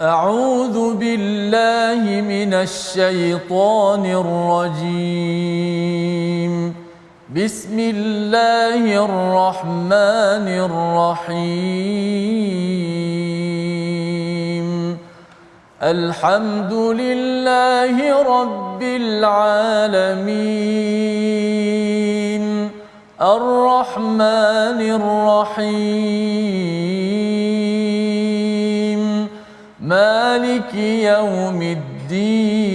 أعوذ بالله من الشيطان الرجيم. بسم الله الرحمن الرحيم. الحمد لله رب العالمين. الرحمن الرحيم. مالك يوم الدين.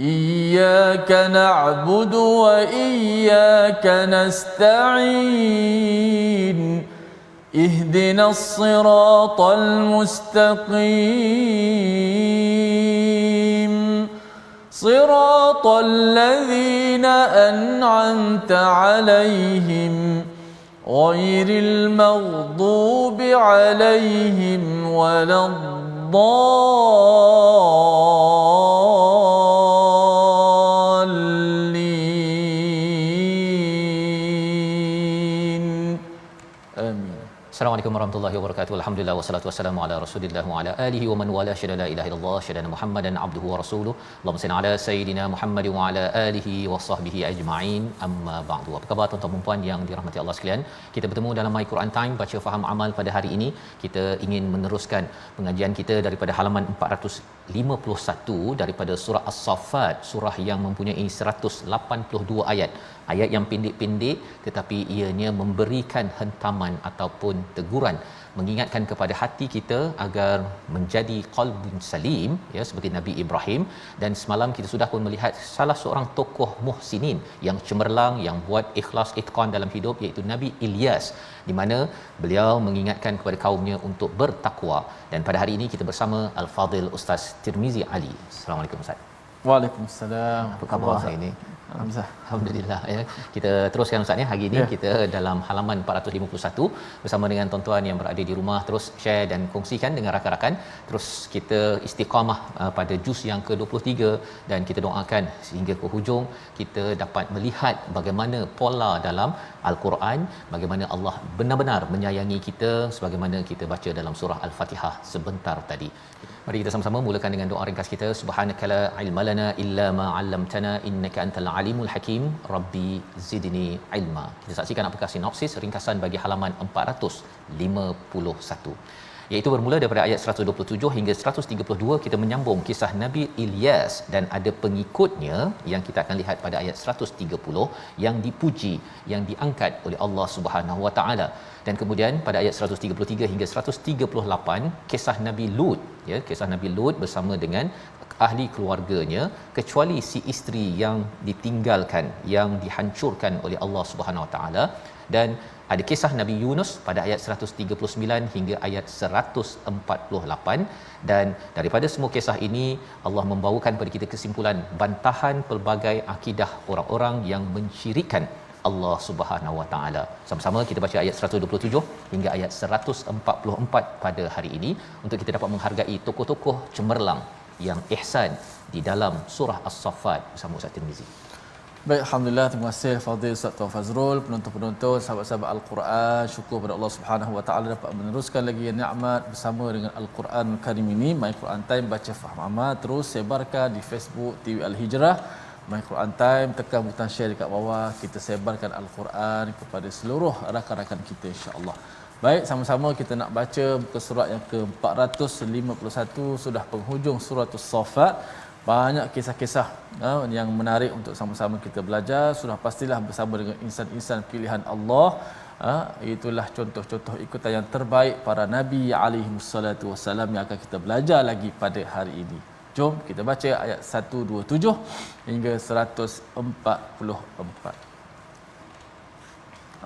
إياك نعبد وإياك نستعين. اهدنا الصراط المستقيم. صراط الذين أنعمت عليهم غير المغضوب عليهم ولا الضالين. آمين. Assalamualaikum warahmatullahi wabarakatuh. Alhamdulillah wassalatu wassalamu ala Rasulillah wa ala alihi wa man wala syada la ilaha illallah syada Muhammadan abduhu wa rasuluh. Allahumma salli ala sayidina Muhammad wa ala alihi wa sahbihi ajma'in. Amma ba'du. Apa khabar tuan-tuan dan puan yang dirahmati Allah sekalian? Kita bertemu dalam My Quran Time baca faham amal pada hari ini. Kita ingin meneruskan pengajian kita daripada halaman 451 daripada surah As-Saffat, surah yang mempunyai 182 ayat. Ayat yang pendek-pendek tetapi ianya memberikan hentaman ataupun teguran, mengingatkan kepada hati kita agar menjadi qalbun salim, ya, seperti Nabi Ibrahim. Dan semalam kita sudah pun melihat salah seorang tokoh muhsinin yang cemerlang, yang buat ikhlas itqan dalam hidup, iaitu Nabi Ilyas, di mana beliau mengingatkan kepada kaumnya untuk bertakwa. Dan pada hari ini kita bersama Al-Fadil Ustaz Tirmizi Ali. Assalamualaikum Ustaz. Waalaikumsalam. Apa khabar hari ini? Alhamdulillah, ya. Kita teruskan Ustaz, ya. Hari ini kita dalam halaman 451 bersama dengan tuan-tuan yang berada di rumah. Terus share dan kongsikan dengan rakan-rakan. Terus kita istiqamah pada juz yang ke-23 dan kita doakan sehingga ke hujung kita dapat melihat bagaimana pola dalam Al-Quran, bagaimana Allah benar-benar menyayangi kita sebagaimana kita baca dalam surah Al-Fatihah sebentar tadi. Mari kita sama-sama mulakan dengan doa ringkas kita. Subhanakala ilmalana illa ma 'allamtana innaka antal alimul hakim. Rabbi zidni ilma. Kita saksikan apakah sinopsis ringkasan bagi halaman 451, iaitu bermula daripada ayat 127 hingga 132. Kita menyambung kisah Nabi Ilyas dan ada pengikutnya yang kita akan lihat pada ayat 130 yang dipuji, yang diangkat oleh Allah Subhanahu Wa Taala. Dan kemudian pada ayat 133 hingga 138 kisah Nabi Lut, ya, kisah Nabi Lut bersama dengan ahli keluarganya, kecuali si isteri yang ditinggalkan, yang dihancurkan oleh Allah Subhanahu Wa Taala. Dan ada kisah Nabi Yunus pada ayat 139 hingga ayat 148. Dan daripada semua kisah ini Allah membawakan kepada kita kesimpulan bantahan pelbagai akidah orang-orang yang mensyirikkan Allah Subhanahu Wa Taala. Sama-sama kita baca ayat 127 hingga ayat 144 pada hari ini untuk kita dapat menghargai tokoh-tokoh cemerlang yang ihsan di dalam surah As-Saffat bersama Ustaz Tirmizi. Baik, alhamdulillah, terima kasih Fadil Ustaz Tuan Fazrul, penonton-penonton, sahabat-sahabat Al-Quran. Syukur pada Allah Subhanahu Wa Taala dapat meneruskan lagi nikmat bersama dengan Al-Quran Karim ini. My Quran Time baca faham amal terus sebarkan di Facebook TV Al-Hijrah. My Quran Time, tekan butang share dekat bawah, kita sebarkan Al-Quran kepada seluruh rakan-rakan kita, insya-Allah. Baik, sama-sama kita nak baca buku surat yang ke-451, sudah penghujung surah As-Saffat. Banyak kisah-kisah yang menarik untuk sama-sama kita belajar. Sudah pastilah bersama dengan insan-insan pilihan Allah. Itulah contoh-contoh ikutan yang terbaik para Nabi alaihissalatu wassalam yang akan kita belajar lagi pada hari ini. Jom kita baca ayat 127 hingga 144.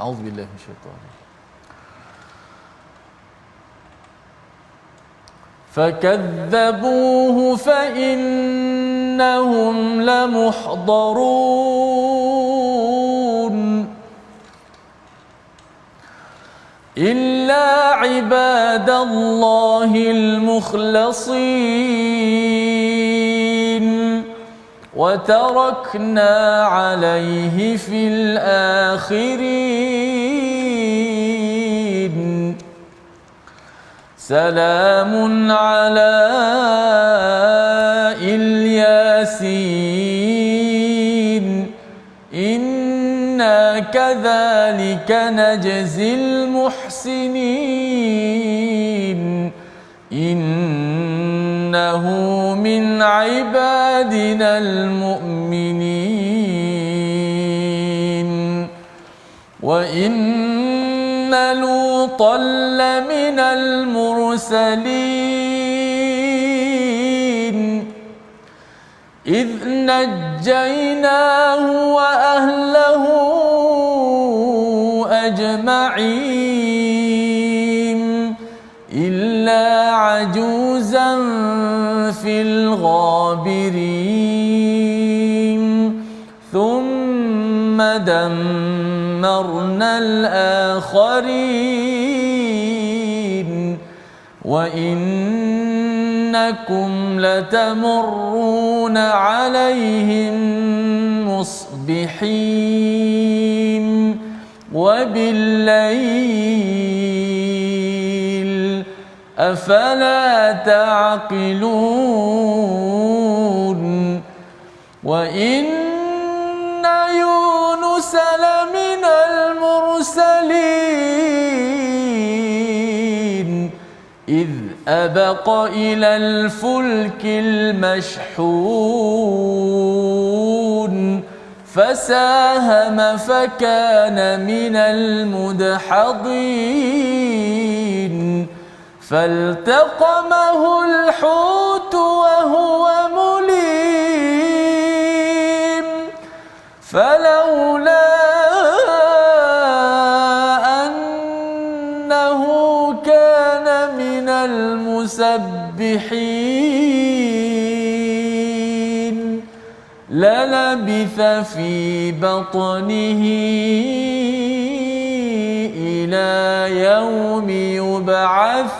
A'udzubillahi minasyaitanir. فكذبوه فإنهم لمحضرون إلا عباد الله المخلصين وتركنا عليه في الآخرين salamun ala Ilyasin inna kadzalika najzil muhsinin innahu min ibadinal mu'minin wa inna lutan laminal mursalin إذ نجيناه وأهله أجمعين إلا عجوزا في الغابرين ثم دمرنا الآخرين وإنكم لتمرون عليهم مصبحين وبالليل أفلا تعقلون وإن يونس لمن المرسلين إذ أبق إلى الفلك المشحون فساهم فكان من المدحضين فالتقمه الحوت وهو مليم فلولا أنه كان من المسبحين للبث في بطنه إلى يوم يبعثون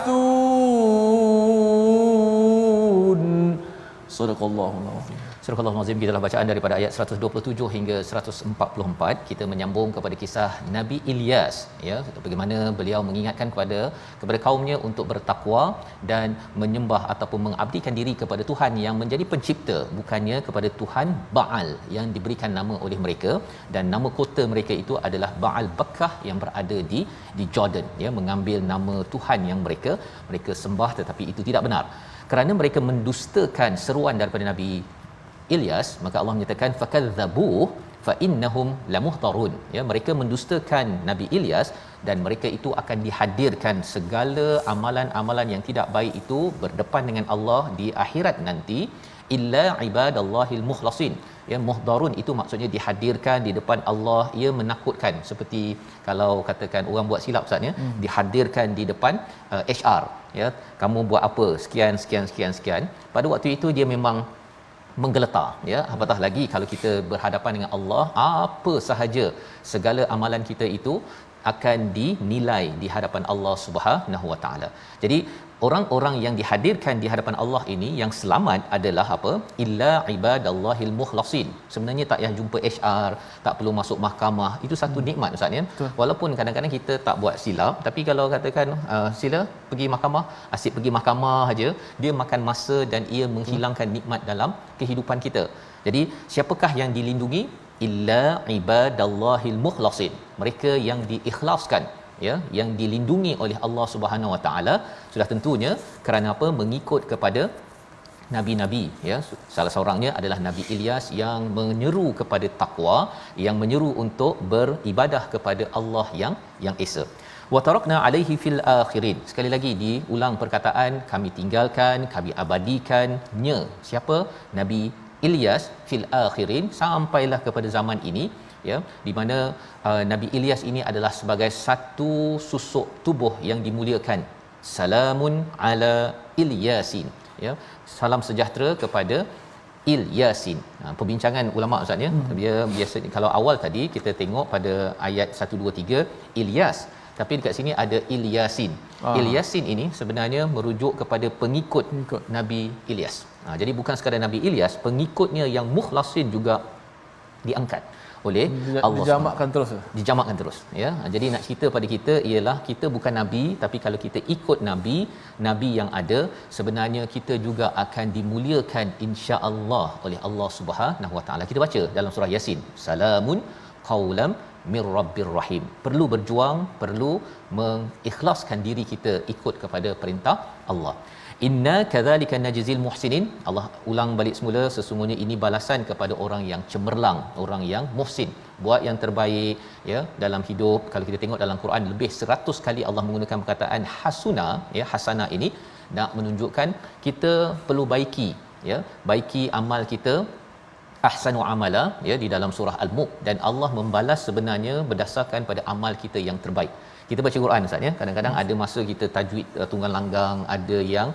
صدق الله العظيم. Surah Al-Azim, kita telah bacaan daripada ayat 127 hingga 144. Kita menyambung kepada kisah Nabi Ilyas, ya, bagaimana beliau mengingatkan kepada kaumnya untuk bertakwa dan menyembah ataupun mengabdikan diri kepada Tuhan yang menjadi pencipta, bukannya kepada Tuhan Baal yang diberikan nama oleh mereka, dan nama kota mereka itu adalah Baal Bakkah yang berada di Jordan, ya, mengambil nama Tuhan yang mereka sembah, tetapi itu tidak benar. Kerana mereka mendustakan seruan daripada Nabi Ilyas, maka Allah menyatakan fakadzabu fa innahum lamuhtarun, ya, mereka mendustakan Nabi Ilyas dan mereka itu akan dihadirkan segala amalan-amalan yang tidak baik itu berdepan dengan Allah di akhirat nanti, illa ibadallahil mukhlasin, ya, muhdarun itu maksudnya dihadirkan di depan Allah, ia menakutkan, seperti kalau katakan orang buat silap Ustaz, ya, dihadirkan di depan HR, ya, kamu buat apa sekian, pada waktu itu dia memang menggeletar, ya, apatah lagi kalau kita berhadapan dengan Allah, apa sahaja segala amalan kita itu akan dinilai di hadapan Allah Subhanahu Wa Taala. Jadi orang-orang yang dihadirkan di hadapan Allah ini yang selamat adalah apa? Illa ibadallahil mukhlasin. Sebenarnya tak payah jumpa HR, tak perlu masuk mahkamah. Itu satu nikmat Ustaz, ya. Walaupun kadang-kadang kita tak buat silap, tapi kalau katakan sila pergi mahkamah, asyik pergi mahkamah saja, dia makan masa dan ia menghilangkan nikmat dalam kehidupan kita. Jadi siapakah yang dilindungi? Illa ibadallahil mukhlasin. Mereka yang diikhlaskan, ya, yang dilindungi oleh Allah Subhanahu Wa Taala. Sudah tentunya kerana apa? Mengikut kepada nabi-nabi, ya. Salah seorangnya adalah Nabi Ilyas yang menyeru kepada takwa, yang menyeru untuk beribadah kepada Allah yang esa. Wa tarakna alaihi fil akhirin. Sekali lagi diulang perkataan kami tinggalkan, kami abadikannya. Siapa? Nabi Ilyas fil akhirin, sampailah kepada zaman ini, ya, di mana Nabi Ilyas ini adalah sebagai satu susuk tubuh yang dimuliakan. Salamun ala Ilyasin, ya, salam sejahtera kepada Ilyasin. Perbincangan ulama Ustaz, ya, dia biasanya kalau awal tadi kita tengok pada ayat 1 2 3 Ilyas, tapi dekat sini ada Ilyasin. Ilyasin ini sebenarnya merujuk kepada pengikut Nabi Ilyas. Jadi bukan sekadar Nabi Ilyas, pengikutnya yang mukhlasin juga diangkat oleh Allah. Dijamakkan terus. Dijamakkan terus, ya. Jadi nak cerita pada kita ialah kita bukan nabi, tapi kalau kita ikut nabi yang ada, sebenarnya kita juga akan dimuliakan insya-Allah oleh Allah Subhanahu Wa Taala. Kita baca dalam surah Yasin, salamun qaulam mir rabbir rahim. Perlu berjuang, perlu mengikhlaskan diri kita ikut kepada perintah Allah. Inna kadzalika najzil muhsinin. Allah ulang balik semula, sesungguhnya ini balasan kepada orang yang cemerlang, orang yang muhsin, buat yang terbaik, ya, dalam hidup. Kalau kita tengok dalam Quran lebih 100 kali Allah menggunakan perkataan hasuna, ya, hasana ini nak menunjukkan kita perlu baiki, ya, baiki amal kita, ahsanu amala, ya, di dalam surah Al-Mulk, dan Allah membalas sebenarnya berdasarkan pada amal kita yang terbaik. Kita baca Quran Ustaz, ya, kadang-kadang ada masa kita tajwid tunggal langgang, ada yang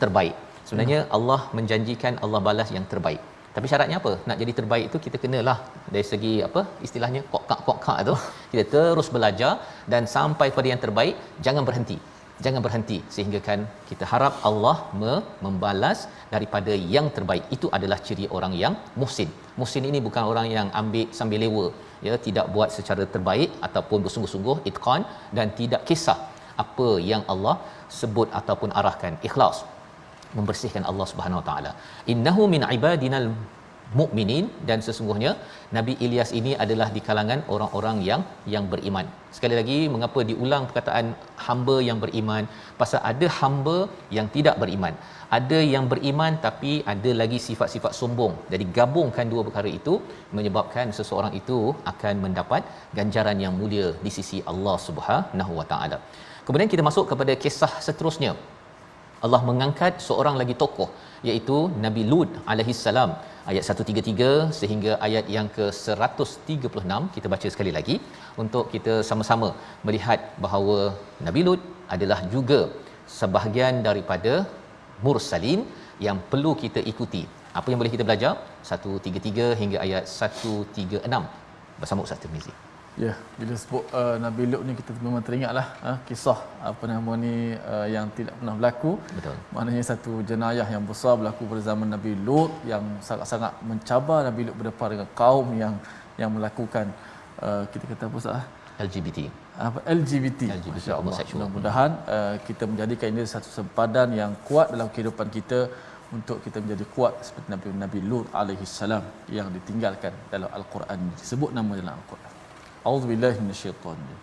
terbaik. Sebenarnya Allah menjanjikan Allah balas yang terbaik. Tapi syaratnya apa? Nak jadi terbaik itu kita kenalah dari segi apa istilahnya kokak tu. Kita terus belajar dan sampai pada yang terbaik, jangan berhenti. Jangan berhenti sehingga kan kita harap Allah membalas daripada yang terbaik. Itu adalah ciri orang yang muhsin. Muhsin ini bukan orang yang ambil sambil lewa, ya, tidak buat secara terbaik ataupun bersungguh-sungguh itqan dan tidak kisah apa yang Allah sebut ataupun arahkan. Ikhlas, membersihkan Allah Subhanahu Wa Taala. Innahu min ibadinal mukminin, dan sesungguhnya Nabi Ilyas ini adalah di kalangan orang-orang yang beriman. Sekali lagi, mengapa diulang perkataan hamba yang beriman? Pasal ada hamba yang tidak beriman. Ada yang beriman tapi ada lagi sifat-sifat sombong. Jadi gabungkan dua perkara itu menyebabkan seseorang itu akan mendapat ganjaran yang mulia di sisi Allah Subhanahu Wa Taala. Kemudian kita masuk kepada kisah seterusnya. Allah mengangkat seorang lagi tokoh, iaitu Nabi Lut alaihi salam, ayat 133 sehingga ayat yang ke-136. Kita baca sekali lagi untuk kita sama-sama melihat bahawa Nabi Lut adalah juga sebahagian daripada mursalin yang perlu kita ikuti. Apa yang boleh kita belajar? 133 hingga ayat 136 bersama Ustaz Tirmizi. Ya, bila sebut Nabi Lut ni kita memang teringatlah kisah apa nama ni yang tidak pernah berlaku. Betul. Maknanya satu jenayah yang besar berlaku pada zaman Nabi Lut yang sangat-sangat mencabar Nabi Lut berdepan dengan kaum yang melakukan kita kata apa Ustaz? LGBT. LGBT. Masya-Allah. Mudah-mudahan kita menjadikan ini satu sempadan yang kuat dalam kehidupan kita untuk kita menjadi kuat seperti Nabi Lut alaihi salam yang ditinggalkan dalam Al-Quran, disebut nama dalam Al-Quran. A'udzubillahi minasyaitanir rajim.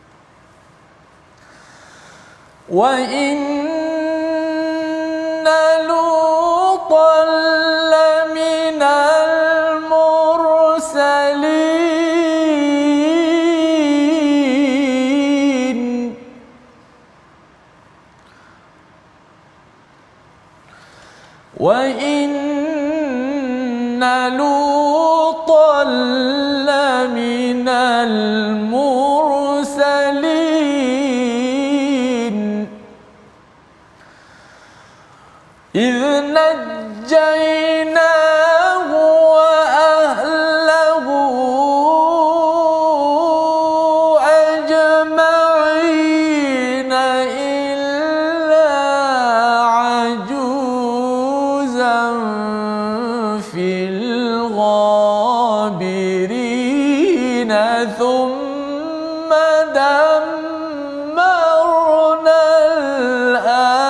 Wa inna Lutan laminal mursalin wa inna Lutan laminal mursalin إذ نجيناه وأهله أجمعين إلا عجوزا في الغابرين ثم دمرنا الآخرين.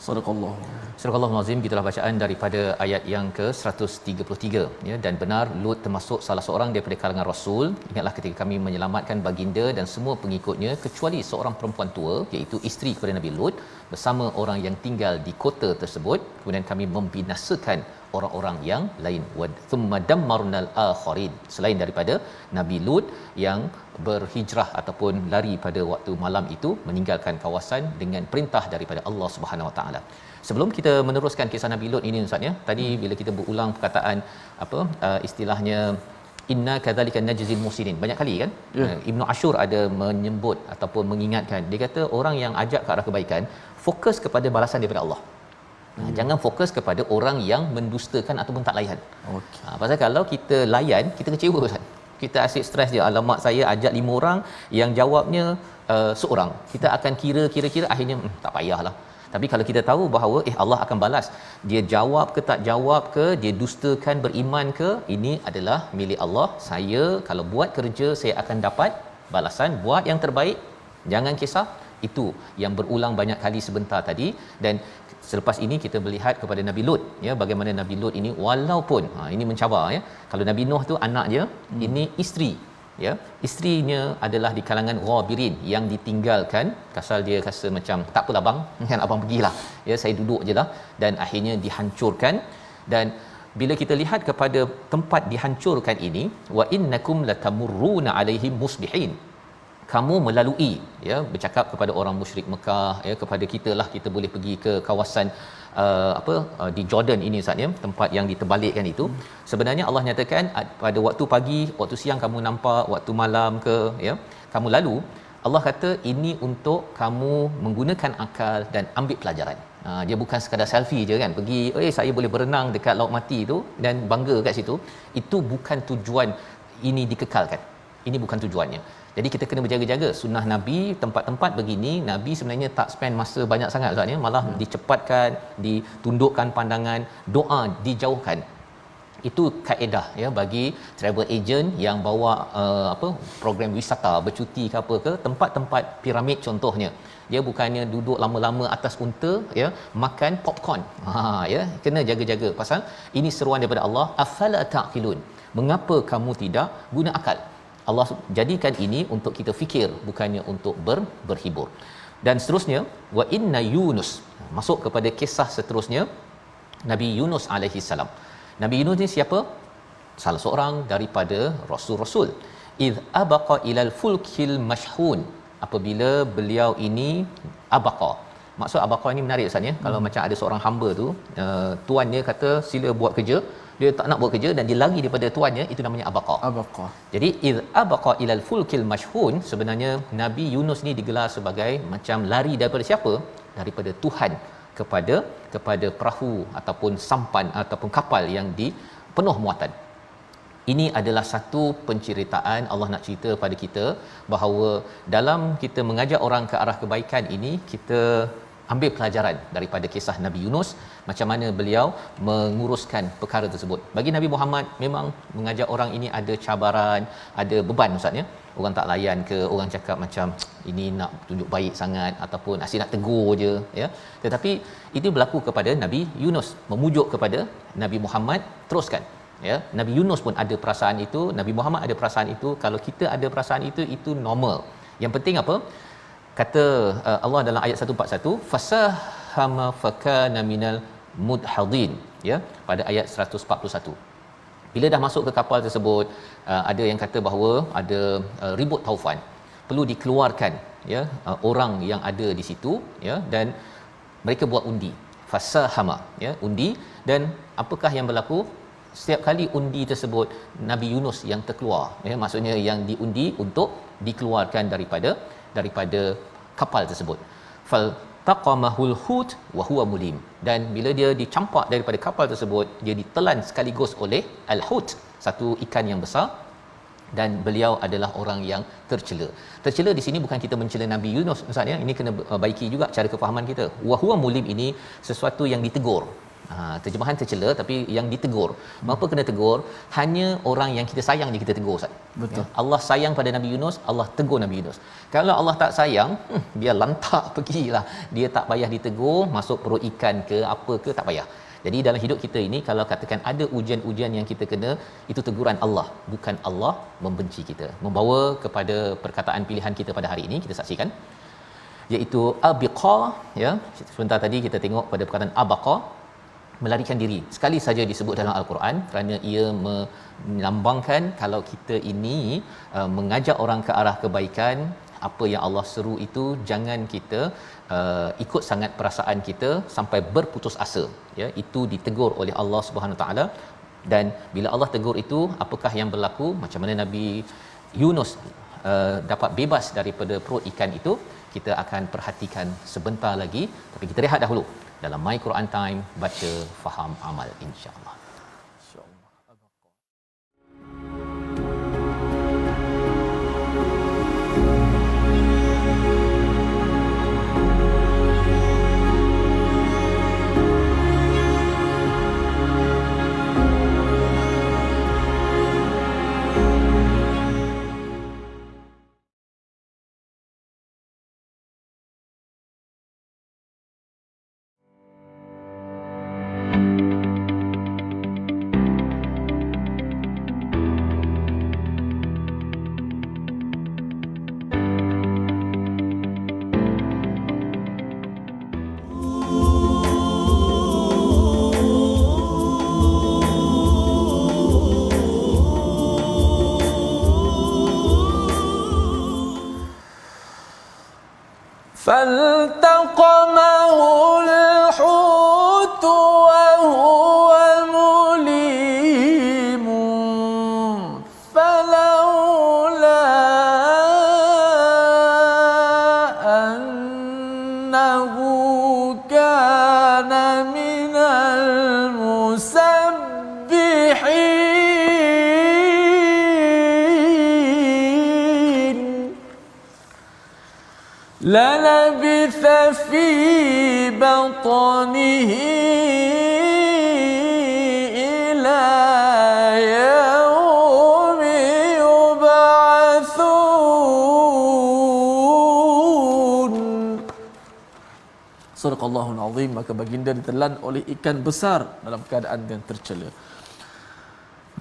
صدق الله. Surah Al-Azim, gitulah bacaan daripada ayat yang ke-133, ya. Dan benar Lut termasuk salah seorang daripada kalangan Rasul. Ingatlah ketika kami menyelamatkan baginda dan semua pengikutnya kecuali seorang perempuan tua, iaitu isteri kepada Nabi Lut bersama orang yang tinggal di kota tersebut. Kemudian kami membinasakan orang-orang yang lain. Wa thumma dammarnal akharin. Selain daripada Nabi Lut yang berhijrah ataupun lari pada waktu malam itu, meninggalkan kawasan dengan perintah daripada Allah Subhanahu Wa Taala. Sebelum kita meneruskan kisah Nabi Lut ini Ustaz, ya, tadi bila kita berulang perkataan istilahnya inna kadzalika najzil muhsinin banyak kali kan, Ibnu Ashur ada menyebut ataupun mengingatkan, dia kata orang yang ajak ke arah kebaikan fokus kepada balasan daripada Allah. Jangan fokus kepada orang yang mendustakan ataupun tak layan. Okey. Pasal kalau kita layan, kita kecewa Ustaz. Kita asyik stres je, alamak saya ajak 5 orang yang jawabnya seorang. Kita akan kira-kira akhirnya tak payahlah. Tapi kalau kita tahu bahawa Allah akan balas, dia jawab ke tak jawab ke, dia dustakan beriman ke, ini adalah milik Allah. Saya kalau buat kerja saya akan dapat balasan, buat yang terbaik, jangan kisah. Itu yang berulang banyak kali sebentar tadi. Dan selepas ini kita melihat kepada Nabi Lut, ya, bagaimana Nabi Lut ini walaupun ini mencabar, ya. Kalau Nabi Nuh tu anak dia, ini isteri, ya, isterinya adalah di kalangan ghabirin, yang ditinggalkan. Kasal dia rasa macam tak apalah bang, kan abang pergilah, ya, saya duduk jelah, dan akhirnya dihancurkan. Dan bila kita lihat kepada tempat dihancurkan ini, wa innakum latamurruna alaihim musbihin, kamu melalui, ya, bercakap kepada orang musyrik Mekah, ya, kepada kita lah, kita boleh pergi ke kawasan di Jordan ini Ustaz, ya, tempat yang diterbalikkan itu. Sebenarnya Allah nyatakan pada waktu pagi, waktu siang kamu nampak, waktu malam ke, ya, kamu lalu, Allah kata ini untuk kamu menggunakan akal dan ambil pelajaran. Dia bukan sekadar selfie je kan, pergi saya boleh berenang dekat Laut Mati tu dan bangga kat situ. Itu bukan tujuan ini dikekalkan. Ini bukan tujuannya. Jadi kita kena berjaga-jaga. Sunnah Nabi, tempat-tempat begini, Nabi sebenarnya tak spend masa banyak sangat Ustaz, ya. Malah dicepatkan, ditundukkan pandangan, doa dijauhkan. Itu kaedah, ya, bagi travel agent yang bawa program wisata, bercuti ke apa ke, tempat-tempat piramid contohnya. Dia bukannya duduk lama-lama atas unta, ya, makan popcorn. Ya, kena jaga-jaga pasal ini seruan daripada Allah, afala taqilun. Mengapa kamu tidak guna akal? Allah jadikan ini untuk kita fikir, bukannya untuk berhibur. Dan seterusnya, wa inna Yunus, masuk kepada kisah seterusnya, Nabi Yunus alaihi salam. Nabi Yunus ni siapa? Salah seorang daripada rasul-rasul. Id abaqa ilal fulkil mashhun, apabila beliau ini abaqa. Maksud abaqa ni menarik Ustaz, ya. Kalau macam ada seorang hamba tu, tuan dia kata sila buat kerja, dia tak nak buat kerja dan dia lari daripada tuannya, itu namanya abaqa. Jadi id abaqa ilal fulkil mashhun, sebenarnya Nabi Yunus ni digelar sebagai macam lari daripada siapa? Daripada Tuhan kepada perahu ataupun sampan ataupun kapal yang penuh muatan. Ini adalah satu penceritaan Allah nak cerita pada kita bahawa dalam kita mengajak orang ke arah kebaikan ini, kita ambil pelajaran daripada kisah Nabi Yunus, macam mana beliau menguruskan perkara tersebut. Bagi Nabi Muhammad, memang mengajak orang ini ada cabaran, ada beban Ustaz, ya. Orang tak layan ke, orang cakap macam ini nak tunjuk baik sangat ataupun asyik nak tegur je, ya. Tetapi itu berlaku kepada Nabi Yunus, memujuk kepada Nabi Muhammad, teruskan, ya. Nabi Yunus pun ada perasaan itu, Nabi Muhammad ada perasaan itu. Kalau kita ada perasaan itu normal. Yang penting apa? Kata Allah dalam ayat 141, fasahama fakana minal mudhadin, ya, pada ayat 141. Bila dah masuk ke kapal tersebut, ada yang kata bahawa ada ribut taufan, perlu dikeluarkan, ya, orang yang ada di situ, ya, dan mereka buat undi, fasahama, ya, undi. Dan apakah yang berlaku? Setiap kali undi tersebut, Nabi Yunus yang terkeluar, ya, maksudnya yang diundi untuk dikeluarkan daripada kapal tersebut. Fal taqamahul hut wa huwa mulim, dan bila dia dicampak daripada kapal tersebut, dia ditelan sekaligus oleh al-hut, satu ikan yang besar, dan beliau adalah orang yang tercela. Tercela di sini bukan kita mencela Nabi Yunus Ustaz, ya. Ini kena baiki juga cara kefahaman kita. Wa huwa mulim ini sesuatu yang ditegur. Terjemahan tercela, tapi yang ditegur. Mengapa kena tegur? Hanya orang yang kita sayang je kita tegur Ustaz. Betul. Ya? Allah sayang pada Nabi Yunus, Allah tegur Nabi Yunus. Kalau Allah tak sayang, biar lantak pergilah. Dia tak payah ditegur, masuk perut ikan ke apa ke, tak payah. Jadi dalam hidup kita ini, kalau katakan ada ujian-ujian yang kita kena, itu teguran Allah, bukan Allah membenci kita. Membawa kepada perkataan pilihan kita pada hari ini, kita saksikan, iaitu abiqa, ya. Sebentar tadi kita tengok pada perkataan abaqa, melarikan diri. Sekali saja disebut dalam Al-Quran kerana ia melambangkan kalau kita ini mengajak orang ke arah kebaikan, apa yang Allah seru itu jangan kita ikut sangat perasaan kita sampai berputus asa, ya. Itu ditegur oleh Allah Subhanahu taala. Dan bila Allah tegur itu, apakah yang berlaku? Macam mana Nabi Yunus dapat bebas daripada perut ikan itu, kita akan perhatikan sebentar lagi. Tapi kita rehat dahulu dalam My Quran Time, baca faham amal, insya-Allah. فالتقمه الحوت وهو مليم فلولا أنه كان من المسبحين للبث في بطنه إلى يوم يبعثون. Suraqallahul Azim. Maka baginda ditelan oleh ikan besar dalam keadaan yang tercela.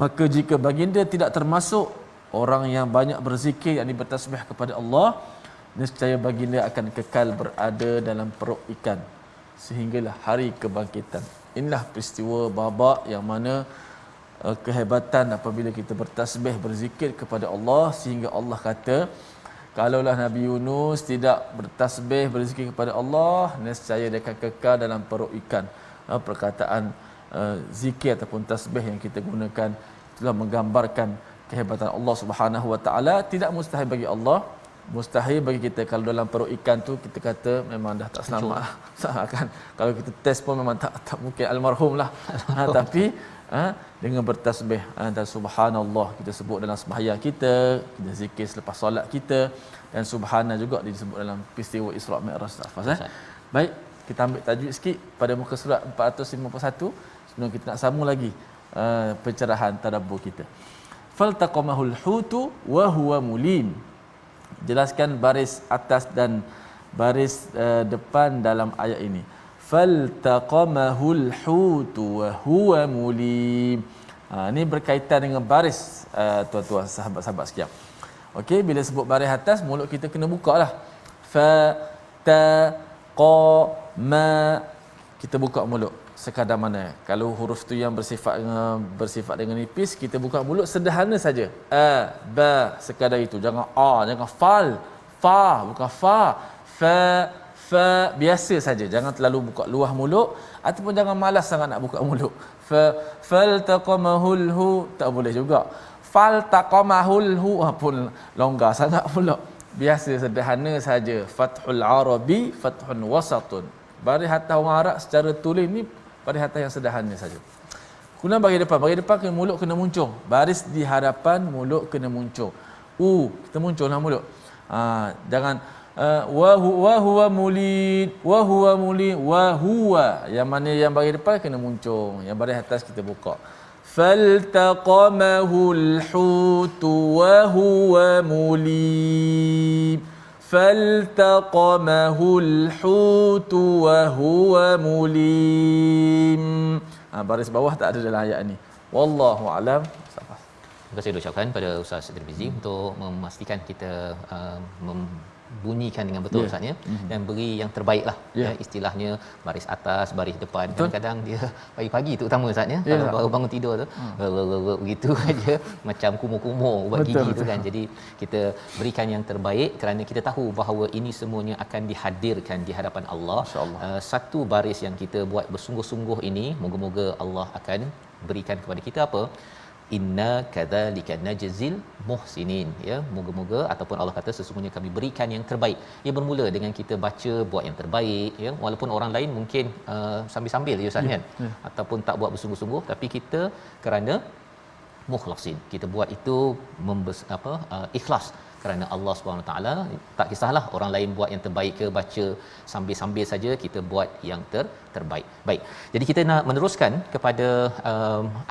Maka jika baginda tidak termasuk orang yang banyak berzikir, yang bertasbih kepada Allah, nescaya baginda akan kekal berada dalam perut ikan sehinggalah hari kebangkitan. Inilah peristiwa babak yang mana kehebatan apabila kita bertasbih, berzikir kepada Allah, sehingga Allah kata kalaulah Nabi Yunus tidak bertasbih, berzikir kepada Allah, nescaya dia akan kekal dalam perut ikan. Perkataan zikir ataupun tasbih yang kita gunakan telah menggambarkan kehebatan Allah Subhanahu Wa Taala. Tidak mustahil bagi Allah, mustahil bagi kita kalau dalam perut ikan tu kita kata memang dah tak selamat kan. Kalau kita test pun memang tak mungkin almarhum lah. Tapi dengan bertasbih dan subhanallah kita sebut dalam sembahyang kita, kita zikir selepas solat kita, dan subhana juga disebut dalam peristiwa Isra Mi'raj. Baik, kita ambil tajwid sikit pada muka surat 451 sebelum kita nak sambung lagi pencerahan tadabbur kita. Faltaqamahul hutu wa huwa mulim. Jelaskan baris atas dan baris depan dalam ayat ini. Faltaqamahul hutu wa huwa mulim. Ini berkaitan dengan baris tuan-tuan sahabat-sahabat sekalian. Okey, bila sebut baris atas, mulut kita kena buka lah. Fa ta qa ma, kita buka mulut sekadar mana. Kalau huruf tu yang bersifat dengan nipis, kita buka mulut sederhana saja. A, ba, sekadar itu. Jangan a, jangan fal, fa, bukan fa, fa, fa, biasa saja. Jangan terlalu buka luah mulut ataupun jangan malas sangat nak buka mulut. Fa, faltaqamahul hu, tak boleh juga. Faltaqamahul hu pun longgar sangat pula. Biasa sederhana saja. Fathul Arabi, fathun wasatun. Baris atas orang Arab secara tulis ni baris atas yang sederhana saja. Kemudian bagi depan mulut kena muncung. Baris di hadapan mulut kena muncung. Kita muncunglah mulut. Jangan wa huwa mulid, wa huwa mulid, wa huwa. Yang mana yang bagi depan kena muncung, yang baris atas kita buka. Faltaqamahul hutu wa huwa mulim. Faltaqamahul hutu wa huwa mulim. Baris bawah tak ada dalam ayat ni. Wallahu alam. Terima kasih ucapkan pada Ustaz Tirmizi untuk memastikan kita bunyikan dengan betul Ustaz ya, dan beri yang terbaik lah istilahnya baris atas, baris depan. Kadang-kadang dia pagi-pagi tu utama Ustaz ya, kalau baru bangun tidur tu begitu aja macam kumur-kumur ubat gigi tu kan. Jadi kita berikan yang terbaik kerana kita tahu bahawa ini semuanya akan dihadirkan di hadapan Allah. Satu baris yang kita buat bersungguh-sungguh ini, moga-moga Allah akan berikan kepada kita apa? Inna kadzalika najzil muhsinin, ya, moga-moga ataupun Allah kata sesungguhnya kami berikan yang terbaik. Ia bermula dengan kita baca buat yang terbaik, ya, walaupun orang lain mungkin sambil-sambil ya Ustaz kan, ataupun tak buat bersungguh-sungguh, tapi kita kerana mukhlasin, kita buat itu ikhlas kerana Allah Subhanahu taala. Tak kisahlah orang lain buat yang terbaik ke, baca sambil-sambil saja, kita buat yang terbaik. Baik. Jadi kita nak meneruskan kepada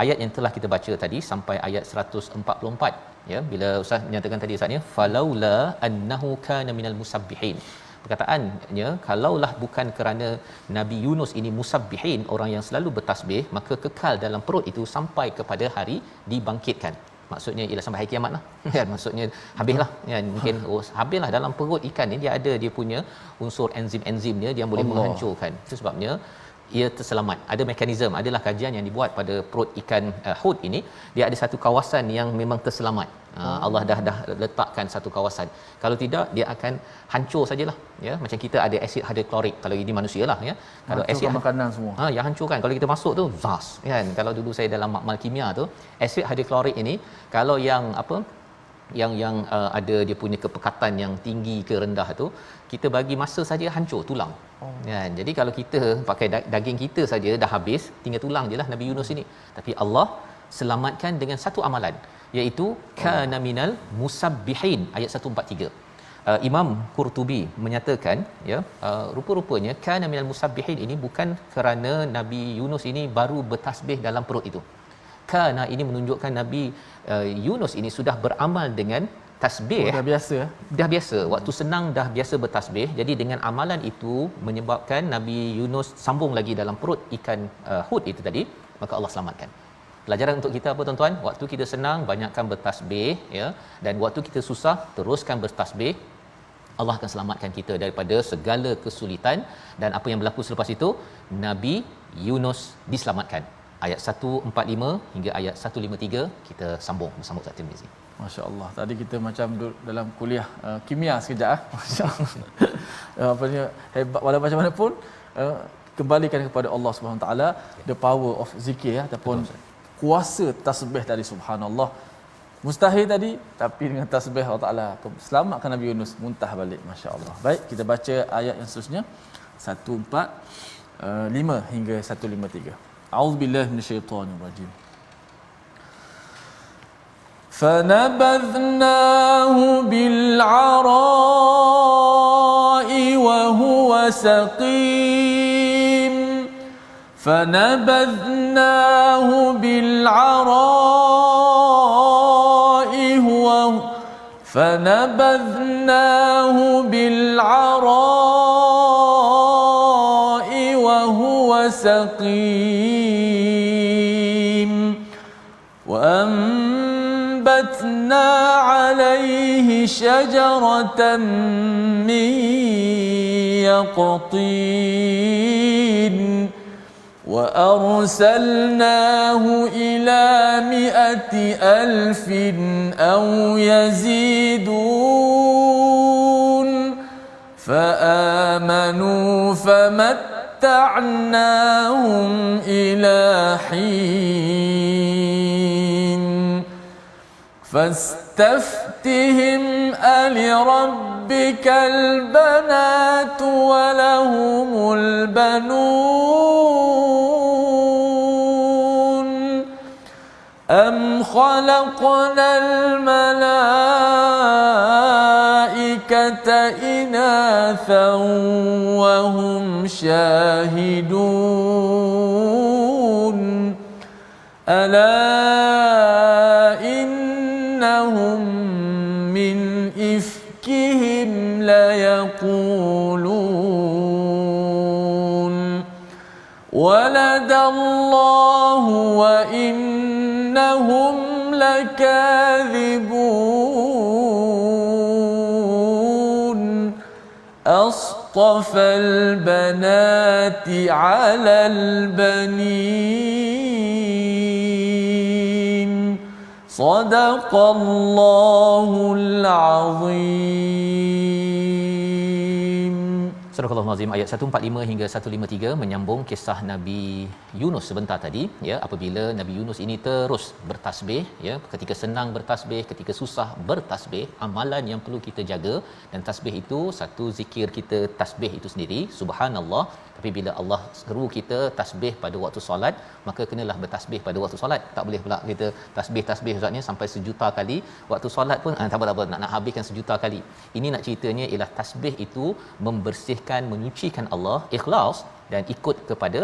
ayat yang telah kita baca tadi sampai ayat 144, ya, bila Ustaz menyatakan tadi Ustaz ya, falaula annahu kana minal musabbihin. Perkataannya, kalaulah bukan kerana Nabi Yunus ini musabbihin, orang yang selalu bertasbih, maka kekal dalam perut itu sampai kepada hari dibangkitkan. Maksudnya ialah sampai hari kiamat lah kan, maksudnya habislah kan, mungkin habislah dalam perut ikan ni, dia ada dia punya unsur enzim-enzim dia yang boleh menghancurkan. Itu sebabnya ia terselamat. Ada mekanisme, adalah kajian yang dibuat pada perut ikan Hud ini, dia ada satu kawasan yang memang terselamat. Allah dah letakkan satu kawasan. Kalau tidak, dia akan hancur sajalah, ya. Macam kita ada asid hidroklorik, kalau ini manusialah, ya. Kalau asid makanan semua, yang hancurkan. Kalau kita masuk tu zas, kan. Kalau dulu saya dalam makmal kimia tu, asid hidroklorik ini kalau yang yang ada dia punya kepekatan yang tinggi ke rendah tu, kita bagi masa saja hancur tulang. Kan. Jadi kalau kita pakai daging kita saja dah habis, tinggal tulang jelah Nabi Yunus ini. Tapi Allah selamatkan dengan satu amalan, iaitu kana minal musabbihin, ayat 143. Imam Qurtubi menyatakan, ya, rupa-rupanya kana minal musabbihin ini bukan kerana Nabi Yunus ini baru bertasbih dalam perut itu. Kana ini menunjukkan Nabi Yunus ini sudah beramal dengan tasbih. Dah biasa waktu senang, dah biasa bertasbih. Jadi dengan amalan itu menyebabkan Nabi Yunus sambung lagi dalam perut ikan Hud itu tadi, maka Allah selamatkan. Pelajaran untuk kita apa tuan-tuan? Waktu kita senang, banyakkan bertasbih, ya, dan waktu kita susah, teruskan bertasbih. Allah akan selamatkan kita daripada segala kesulitan. Dan apa yang berlaku selepas itu, Nabi Yunus diselamatkan. Ayat 145 hingga ayat 153 kita sambung bersama Ustaz Tirmizi. Masya-Allah. Tadi kita macam dalam kuliah kimia sekejap Masya-Allah. Apanya hebat, walau macam mana pun kembalikan kepada Allah Subhanahu taala, the power of zikir, ataupun kuasa tasbih tadi, subhanallah. Mustahil tadi, tapi dengan tasbih Allah Taala selamatkan Nabi Yunus, muntah balik, masya-Allah. Baik, kita baca ayat yang seterusnya 145 hingga 153. A'udzubillahi minasyaitonir rajim. فنبذناه بالعراء وهو سقيم فنبذناه بالعراء وهو سقيم وأنبتنا عليه شجرة من يقطين وأرسلناه إلى 100,000 أو يزيدون فآمنوا فمتعناهم إلى حين فاستفتهم ألربك البنات ولهم البنون أم خلقنا الملائكة إناثا وهم شاهدون ألا إنهم من إفكهم ليقولون ولد الله وإنهم لكاذبون أصطفى البنات على البنين صدق الله العظيم. Surah Al-Azim ayat 145 hingga 153 menyambung kisah Nabi Yunus sebentar tadi, ya, apabila Nabi Yunus ini terus bertasbih, ya, ketika senang bertasbih, ketika susah bertasbih, amalan yang perlu kita jaga. Dan tasbih itu satu zikir kita, tasbih itu sendiri subhanallah, tapi bila Allah seru kita tasbih pada waktu solat, maka kenalah bertasbih pada waktu solat. Tak boleh pula kita tasbih ustaznya sampai sejuta kali, waktu solat pun tak apa nak habiskan sejuta kali. Ini nak ceritanya ialah tasbih itu membersihkan, menyucikan Allah, ikhlas dan ikut kepada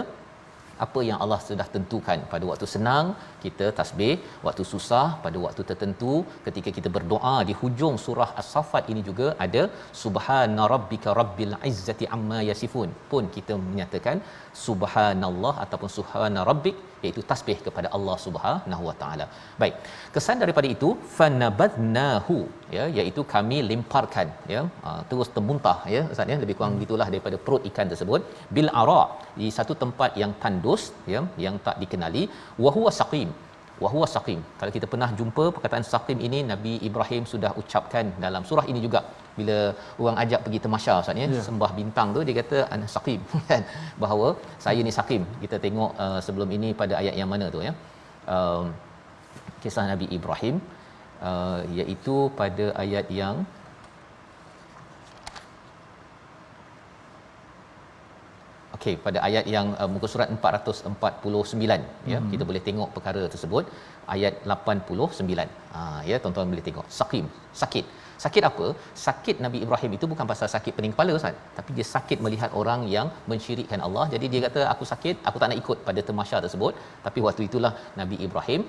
apa yang Allah sudah tentukan. Pada waktu senang kita tasbih, waktu susah pada waktu tertentu, ketika kita berdoa di hujung surah As-Saffat ini juga ada subhana rabbika rabbil izzati amma yasifun, pun kita menyatakan subhanallah ataupun subhana rabbik, iaitu tasbih kepada Allah Subhanahu Wa Taala. Baik, kesan daripada itu fanabadnahu, ya, iaitu kami lemparkan, ya, terus termuntah, ya Ustaz, ya, lebih kurang begitulah daripada perut ikan tersebut, bil ara, di satu tempat yang tandus, ya, yang tak dikenali, wa huwa saqim. Wahuwa saqim. Kalau kita pernah jumpa perkataan saqim ini, Nabi Ibrahim sudah ucapkan dalam surah ini juga bila orang ajak pergi tamasya, Ustaz, ya, sembah bintang tu, dia kata ana saqim kan, bahawa saya ni saqim. Kita tengok sebelum ini pada ayat yang mana tu, ya, kisah Nabi Ibrahim, iaitu pada ayat yang okey, pada ayat yang muka surat 449, ya, kita boleh tengok perkara tersebut ayat 89. Ya, tuan-tuan boleh tengok saqim, sakit. Sakit apa? Sakit Nabi Ibrahim itu bukan pasal sakit pening kepala, Ustaz, tapi dia sakit melihat orang yang mensyirikkan Allah. Jadi dia kata aku sakit, aku tak nak ikut pada tamasya tersebut. Tapi waktu itulah Nabi Ibrahim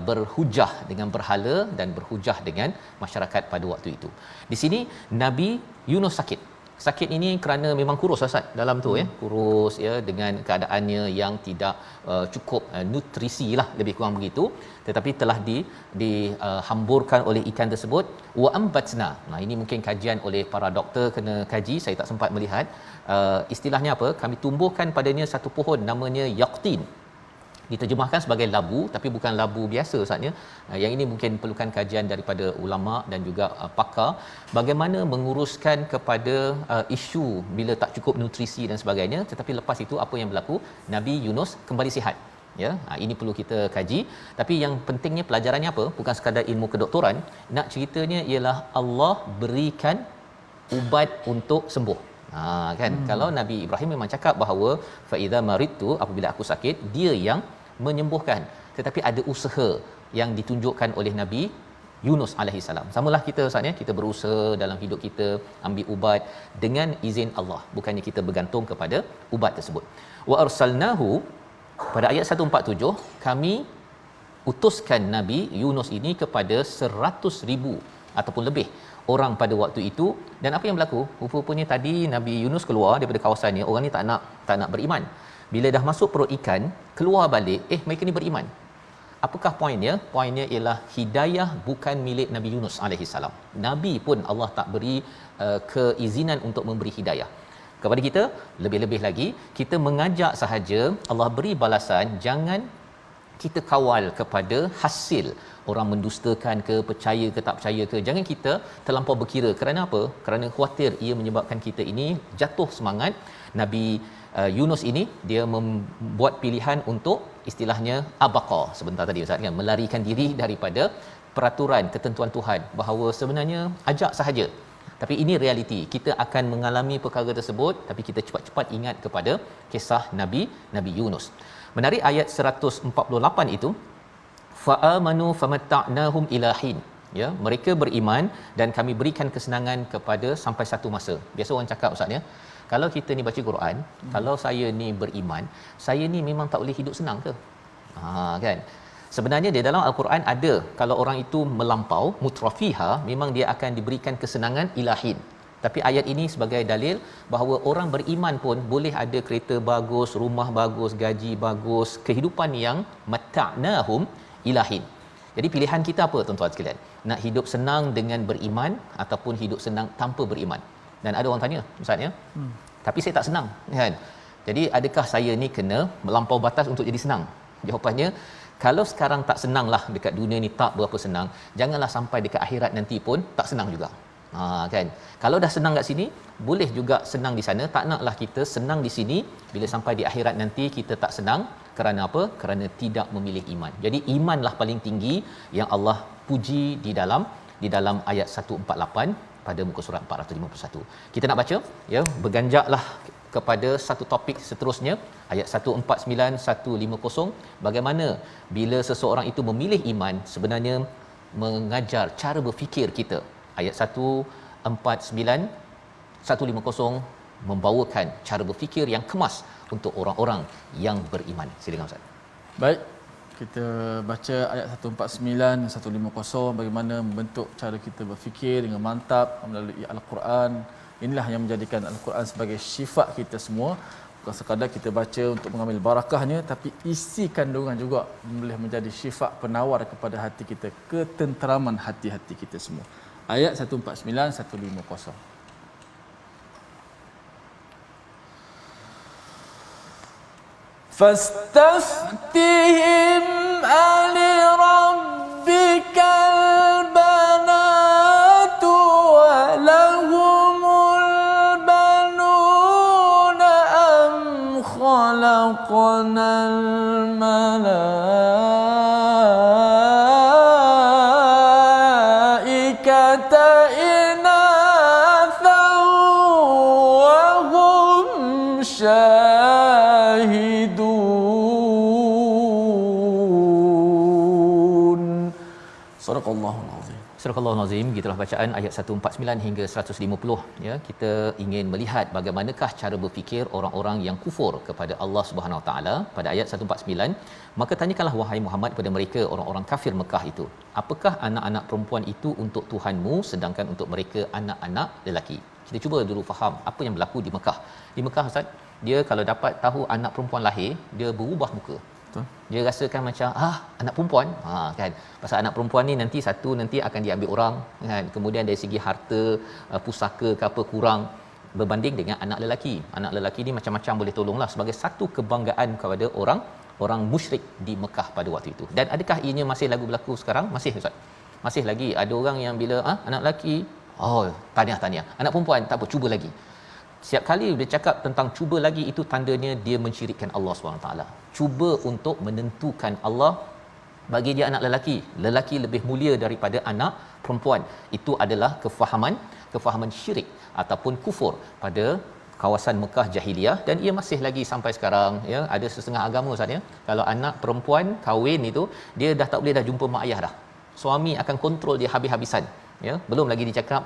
berhujah dengan berhala dan berhujah dengan masyarakat pada waktu itu. Di sini Nabi Yunus sakit. Sakit ini kerana memang kurus, Ustaz, dalam tu, ya, kurus, ya, dengan keadaannya yang tidak cukup nutrisi lah, lebih kurang begitu, tetapi telah dihamburkan oleh ikan tersebut. Wa ambatna, nah ini mungkin kajian oleh para doktor, kena kaji, saya tak sempat melihat istilahnya apa. Kami tumbuhkan padanya satu pohon namanya yaqtin, diterjemahkan sebagai labu, tapi bukan labu biasa, Ustaz, ya. Yang ini mungkin perlukan kajian daripada ulama dan juga pakar, bagaimana menguruskan kepada isu bila tak cukup nutrisi dan sebagainya. Tetapi lepas itu apa yang berlaku? Nabi Yunus kembali sihat, ya. Ini perlu kita kaji. Tapi yang pentingnya pelajarannya apa? Bukan sekadar ilmu kedoktoran, nak ceritanya ialah Allah berikan ubat untuk sembuh. Kan, kalau Nabi Ibrahim memang cakap bahawa fa idza maridtu, apabila aku sakit, dia yang menyembuhkan, tetapi ada usaha yang ditunjukkan oleh Nabi Yunus alaihi salam. Samalah kita, Ustaz, ya, kita berusaha dalam hidup kita ambil ubat dengan izin Allah, bukannya kita bergantung kepada ubat tersebut. Wa arsalnahu, pada ayat 147, kami utuskan Nabi Yunus ini kepada 100,000 ataupun lebih orang pada waktu itu. Dan apa yang berlaku? Rupanya tadi Nabi Yunus keluar daripada kawasannya, orang ni tak nak beriman. Bila dah masuk perut ikan, keluar balik, mereka ni beriman. Apakah poinnya? Poinnya ialah hidayah bukan milik Nabi Yunus alaihi salam. Nabi pun Allah tak beri keizinan untuk memberi hidayah kepada kita. Lebih-lebih lagi, kita mengajak sahaja, Allah beri balasan. Jangan kita kawal kepada hasil orang mendustakan ke, percaya ke tak percaya ke. Jangan kita terlampau berkira. Kerana apa? Kerana khuatir ia menyebabkan kita ini jatuh semangat. Nabi Yunus ini dia membuat pilihan untuk istilahnya abaqa sebentar tadi, Ustaz, kan, melarikan diri daripada peraturan ketentuan Tuhan, bahawa sebenarnya ajak sahaja. Tapi ini realiti, kita akan mengalami perkara tersebut, tapi kita cepat-cepat ingat kepada kisah Nabi Yunus. Menarik ayat 148 itu, fa'amanu famatta'nahum ilahin, ya, mereka beriman dan kami berikan kesenangan kepada sampai satu masa. Biasa orang cakap, Ustaz, ya, kalau kita ni baca Quran, kalau saya ni beriman, saya ni memang tak boleh hidup senang ke? Kan, sebenarnya di dalam Al-Quran ada, kalau orang itu melampau mutrafiha, memang dia akan diberikan kesenangan ilahin. Tapi ayat ini sebagai dalil bahawa orang beriman pun boleh ada kereta bagus, rumah bagus, gaji bagus, kehidupan yang matta'nahum ilahin. Jadi pilihan kita apa, tuan-tuan sekalian? Nak hidup senang dengan beriman ataupun hidup senang tanpa beriman? Dan ada orang tanya, Ustaz, ya, tapi saya tak senang, kan? Jadi adakah saya ni kena melampau batas untuk jadi senang? Jawapannya, kalau sekarang tak senanglah dekat dunia ni, tak berapa senang, janganlah sampai dekat akhirat nanti pun tak senang juga. Kan, kalau dah senang kat sini, boleh juga senang di sana. Tak naklah kita senang di sini, bila sampai di akhirat nanti kita tak senang. Kerana apa? Kerana tidak memilih iman. Jadi imanlah paling tinggi yang Allah puji di dalam ayat 148 pada muka surat 451. Kita nak baca, ya, berganjaklah kepada satu topik seterusnya, ayat 149 150, bagaimana bila seseorang itu memilih iman, sebenarnya mengajar cara berfikir kita. Ayat 149 150 membawakan cara berfikir yang kemas untuk orang-orang yang beriman. Silakan, Ustaz. Baik, kita baca ayat 149 150, bagaimana membentuk cara kita berfikir dengan mantap melalui Al-Quran. Inilah yang menjadikan Al-Quran sebagai syifa kita semua. Bukan sekadar kita baca untuk mengambil barakahnya, tapi isi kandungan juga boleh menjadi syifa penawar kepada hati kita, ketenteraman hati-hati kita semua. Ayat 149 150. فاستفتهم ألربك البنات ولهم البنون أم خلقنا الملائكة إناثا وهم شاهدون. صدق الله العظيم. Surah Al-Azim, gitulah bacaan ayat 149 hingga 150 ya. Kita ingin melihat bagaimanakah cara berfikir orang-orang yang kufur kepada Allah Subhanahu Wa Taala pada ayat 149. Maka tanyakanlah wahai Muhammad kepada mereka orang-orang kafir Mekah itu, apakah anak-anak perempuan itu untuk Tuhanmu sedangkan untuk mereka anak-anak lelaki? Kita cuba dulu faham apa yang berlaku di Mekah. Di Mekah Ustaz, dia kalau dapat tahu anak perempuan lahir, dia berubah muka. Dia rasakan macam anak perempuan kan, pasal anak perempuan ni nanti akan diambil orang kan, kemudian dari segi harta pusaka ke apa kurang berbanding dengan anak lelaki. Anak lelaki ni macam-macam boleh tolonglah, sebagai satu kebanggaan kepada orang musyrik di Mekah pada waktu itu. Dan adakah ianya masih lagu berlaku sekarang? Masih Ustaz, masih lagi ada orang yang bila anak lelaki, tahniah, anak perempuan tak apa, cuba lagi. Setiap kali dia cakap tentang cuba lagi, itu tandanya dia mensyirikkan Allah SWT. Cuba untuk menentukan Allah bagi dia anak lelaki lebih mulia daripada anak perempuan. Itu adalah kefahaman syirik ataupun kufur pada kawasan Mekah jahiliah, dan ia masih lagi sampai sekarang ya. Ada setengah agama Ustaz ya, kalau anak perempuan kahwin itu, dia dah tak boleh dah jumpa mak ayah dah. Suami akan kontrol dia habis-habisan ya. Belum lagi dicakap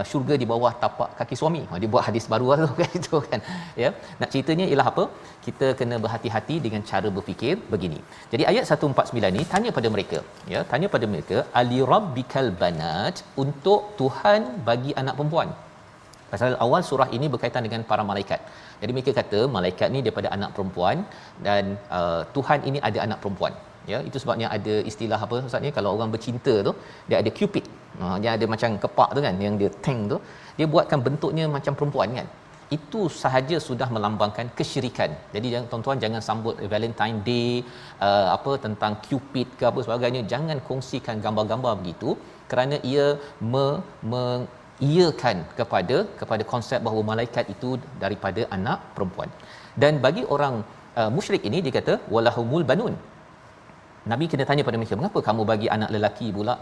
syurga di bawah tapak kaki suami. Dia buat hadis baru lah kan itu kan ya. Nak ceritanya ialah apa? Kita kena berhati-hati dengan cara berfikir begini. Jadi ayat 149 ni tanya pada mereka ali rabbikal banat, untuk Tuhan bagi anak perempuan. Pasal awal surah ini berkaitan dengan para malaikat. Jadi mereka kata malaikat ni daripada anak perempuan, dan Tuhan ini ada anak perempuan. Ya, itu sebabnya ada istilah apa Ustaz ni, kalau orang bercinta tu dia ada cupid. Dia ada macam kepak tu kan, yang dia tank tu, dia buatkan bentuknya macam perempuan kan. Itu sahaja sudah melambangkan kesyirikan. Jadi tuan-tuan jangan sambut Valentine Day tentang cupid ke apa sebagainya, jangan kongsikan gambar-gambar begitu, kerana ia mengiyakan kepada konsep bahawa malaikat itu daripada anak perempuan. Dan bagi orang musyrik ini dia kata walahumul banun. Nabi kena tanya pada mereka, mengapa kamu bagi anak lelaki pula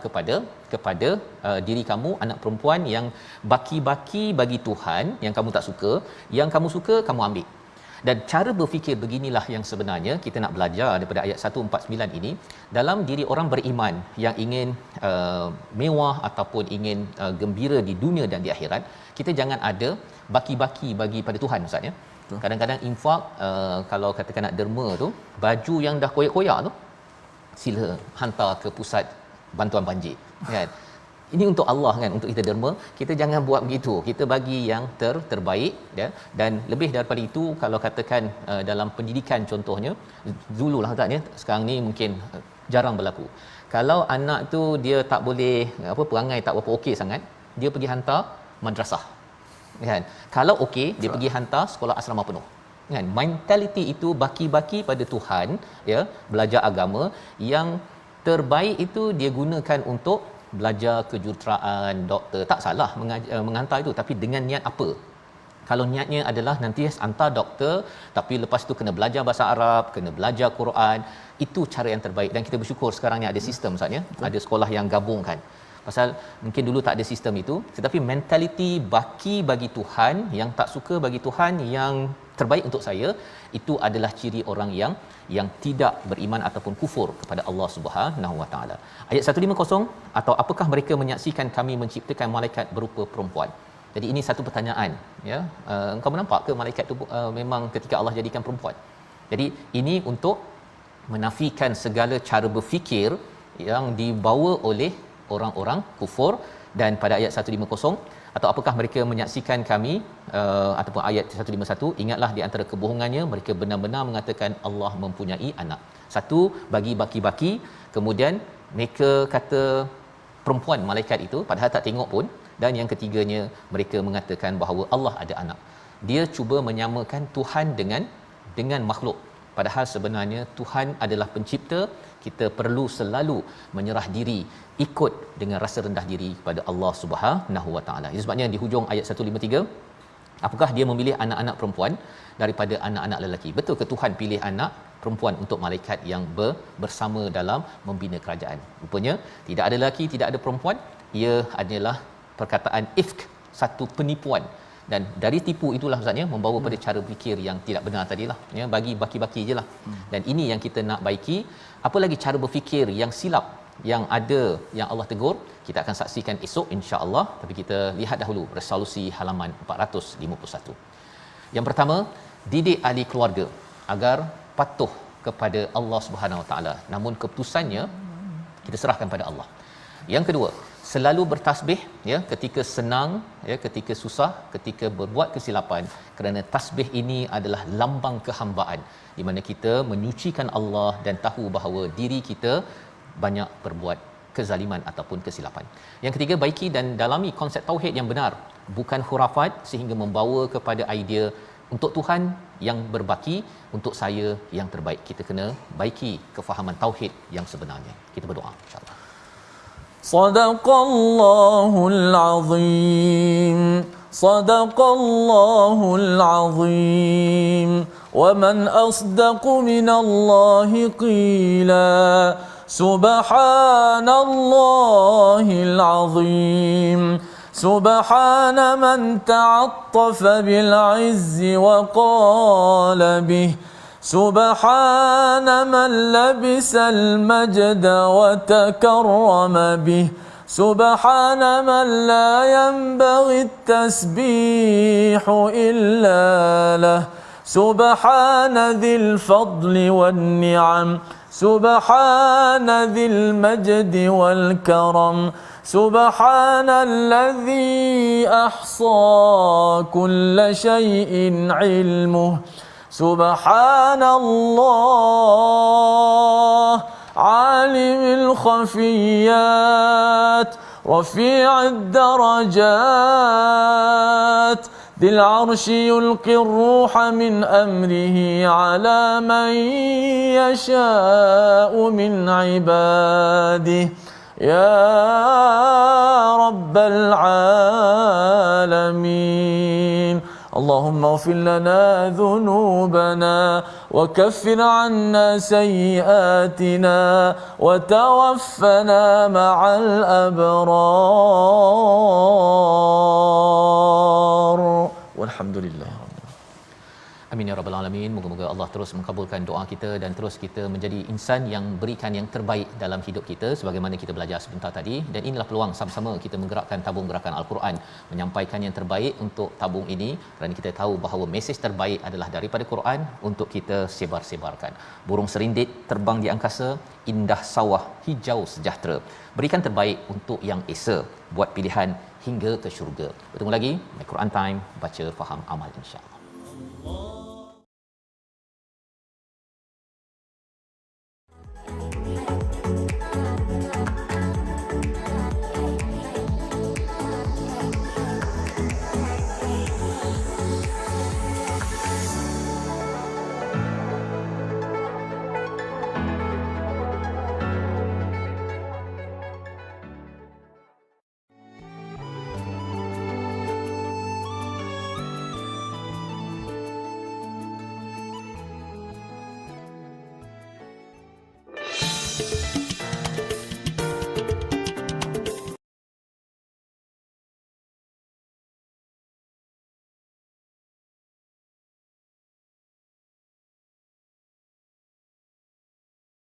kepada diri kamu, anak perempuan yang baki-baki bagi Tuhan yang kamu tak suka, yang kamu suka kamu ambil. Dan cara berfikir beginilah yang sebenarnya kita nak belajar daripada ayat 149 ini dalam diri orang beriman yang ingin mewah ataupun ingin gembira di dunia dan di akhirat. Kita jangan ada baki-baki bagi pada Tuhan Ustaz ya. Kadang-kadang infak, kalau katakan nak derma tu, baju yang dah koyak-koyak tu sila hantar ke pusat bantuan banjir kan. Ini untuk Allah kan, untuk kita derma. Kita jangan buat begitu, kita bagi yang terbaik ya. Dan lebih daripada itu, kalau katakan dalam pendidikan contohnya, dululah tak ya, sekarang ni mungkin jarang berlaku. Kalau anak tu dia tak boleh perangai tak berapa okey sangat, dia pergi hantar madrasah kan. Kalau okey, dia pergi hantar sekolah asrama penuh kan. Mentaliti itu baki-baki pada Tuhan ya, belajar agama. Yang terbaik itu dia gunakan untuk belajar kejuruteraan, doktor, tak salah menghantar itu, tapi dengan niat apa? Kalau niatnya adalah nanti hantar doktor, tapi lepas tu kena belajar bahasa Arab, kena belajar Quran, itu cara yang terbaik. Dan kita bersyukur sekarang ni ada sistem Ustaz ya, ada sekolah yang gabungkan. Pasal mungkin dulu tak ada sistem itu, tetapi mentaliti baki bagi Tuhan, yang tak suka bagi Tuhan, yang terbaik untuk saya, itu adalah ciri orang yang tidak beriman ataupun kufur kepada Allah Subhanahu Wa Taala. Ayat 150, atau apakah mereka menyaksikan kami menciptakan malaikat berupa perempuan? Jadi ini satu pertanyaan ya. Engkau menampak ke malaikat tu memang ketika Allah jadikan perempuan? Jadi ini untuk menafikan segala cara berfikir yang dibawa oleh orang-orang kufur. Dan pada ayat 150, atau apakah mereka menyaksikan kami ataupun ayat 151, ingatlah di antara kebohongannya mereka benar-benar mengatakan Allah mempunyai anak. Satu, bagi baki-baki, kemudian mereka kata perempuan malaikat itu padahal tak tengok pun, dan yang ketiganya mereka mengatakan bahawa Allah ada anak. Dia cuba menyamakan Tuhan dengan makhluk, padahal sebenarnya Tuhan adalah pencipta. Kita perlu selalu menyerah diri, ikut dengan rasa rendah diri kepada Allah Subhanahu Wa Taala. Itu sebabnya di hujung ayat 153, apakah dia memilih anak-anak perempuan daripada anak-anak lelaki? Betul ke Tuhan pilih anak perempuan untuk malaikat yang bersama dalam membina kerajaan? Rupanya tidak ada lelaki, tidak ada perempuan. Ia adalah perkataan ifk, satu penipuan, dan dari tipu itulah maksudnya membawa pada cara fikir yang tidak benar tadilah, ya, bagi baki-baki jelah. Dan ini yang kita nak baiki. Apa lagi cara berfikir yang silap yang ada yang Allah tegur, kita akan saksikan esok insya-Allah. Tapi kita lihat dahulu resolusi halaman 451. Yang pertama, didik ahli keluarga agar patuh kepada Allah Subhanahu Wa Taala, namun keputusannya kita serahkan pada Allah. Yang kedua, selalu bertasbih, ya, ketika senang, ya, ketika susah, ketika berbuat kesilapan, kerana tasbih ini adalah lambang kehambaan di mana kita menyucikan Allah dan tahu bahawa diri kita banyak berbuat kezaliman ataupun kesilapan. Yang ketiga, baiki dan dalami konsep tauhid yang benar, bukan khurafat sehingga membawa kepada idea untuk Tuhan yang berbaki, untuk saya yang terbaik. Kita kena baiki kefahaman tauhid yang sebenarnya. Kita berdoa insya-Allah. Sadaqallahul azim. Sadaqallahul azim. Wa man asdaqu minallahi qila. Subhanallahil azim. سبحان من تعطف بالعز وقال به سبحان من لبس المجد وتكرم به سبحان من لا ينبغي التسبيح إلا له سبحان ذي الفضل والنعم سبحان ذي المجد والكرم سبحان الذي أحصى كل شيء علمه سبحان الله عالم الخفيات رفيع الدرجات ذي العرش يلقي الروح من أمره على من يشاء من عباده يا رب العالمين اللهم اغفر لنا ذنوبنا وكفر عنا سيئاتنا وتوفنا مع الأبرار والحمد لله. Amin ya rabbal alamin. Moga-moga Allah terus mengabulkan doa kita dan terus kita menjadi insan yang berikan yang terbaik dalam hidup kita sebagaimana kita belajar sebentar tadi. Dan inilah peluang sama-sama kita menggerakkan tabung gerakan Al-Quran, menyampaikan yang terbaik untuk tabung ini, kerana kita tahu bahawa mesej terbaik adalah daripada Quran untuk kita sebar-sebarkan. Burung serindit terbang di angkasa, indah sawah hijau sejahtera. Berikan terbaik untuk yang esa, buat pilihan hingga ke syurga. Bertemu lagi My Quran Time, baca faham amal insya-Allah.